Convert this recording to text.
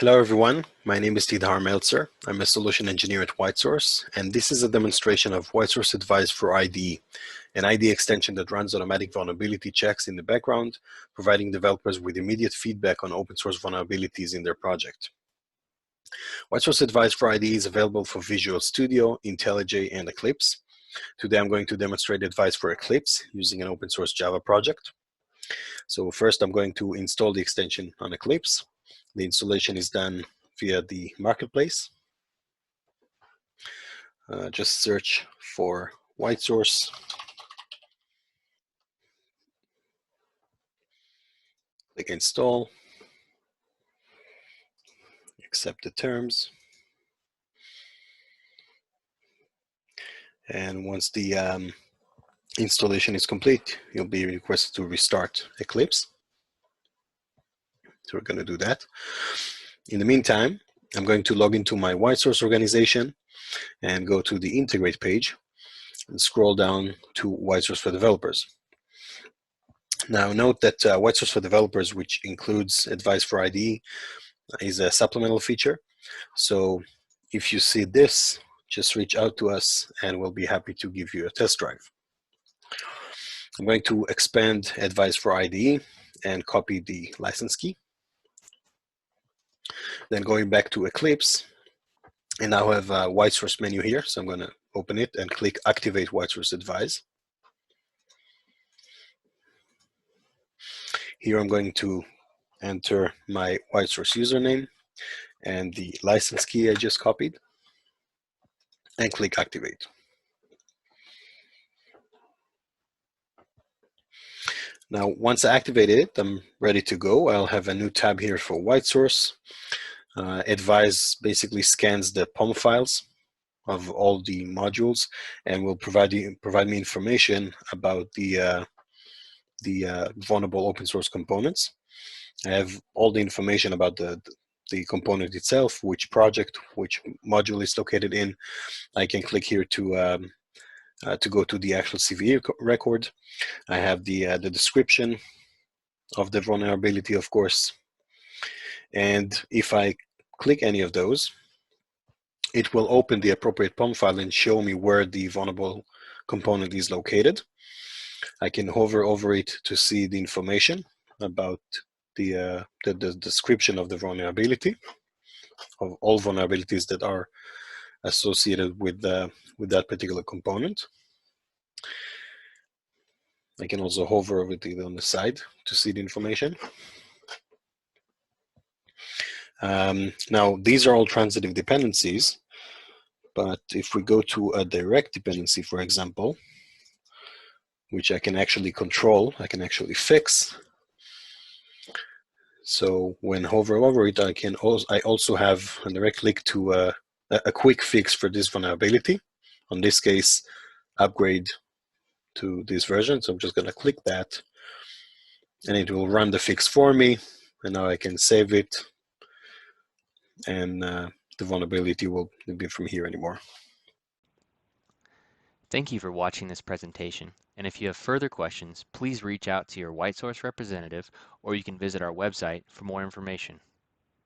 Hello everyone, my name is Tidhar Meltzer. I'm a solution engineer at WhiteSource, and this is a demonstration of WhiteSource Advise for IDE, an IDE extension that runs automatic vulnerability checks in the background, providing developers with immediate feedback on open source vulnerabilities in their project. WhiteSource Advise for IDE is available for Visual Studio, IntelliJ, and Eclipse. Today I'm going to demonstrate Advise for Eclipse using an open source Java project. So first I'm going to install the extension on Eclipse. The installation is done via the marketplace. Just search for WhiteSource. Click install. Accept the terms. And once the installation is complete, you'll be requested to restart Eclipse. So we're going to do that. In the meantime, I'm going to log into my WhiteSource organization and go to the integrate page and scroll down to WhiteSource for developers. Now note that WhiteSource for developers, which includes Advise for IDE, is a supplemental feature. So if you see this, just reach out to us and we'll be happy to give you a test drive. I'm going to expand Advise for IDE and copy the license key. Then going back to Eclipse, and now I have a WhiteSource menu here. So I'm going to open it and click Activate WhiteSource Advise. Here I'm going to enter my WhiteSource username and the license key I just copied and click Activate. Now, once I activated it, I'm ready to go. I'll have a new tab here for WhiteSource. Advise basically scans the POM files of all the modules and will provide me information about the vulnerable open source components. I have all the information about the component itself, which project, which module is located in. I can click here to go to the actual CVE record. I have the description of the vulnerability, of course. And if I click any of those, it will open the appropriate POM file and show me where the vulnerable component is located. I can hover over it to see the information about the description of the vulnerability, of all vulnerabilities that are associated with that particular component. I can also hover over it on the side to see the information. Now, these are all transitive dependencies, but if we go to a direct dependency, for example, which I can actually control, I can actually fix. So when hover over it, I also have a direct click to a quick fix for this vulnerability. On this case, upgrade to this version. So I'm just going to click that, and it will run the fix for me. And now I can save it, and the vulnerability will not be from here anymore. Thank you for watching this presentation, and if you have further questions, please reach out to your WhiteSource representative, or you can visit our website for more information.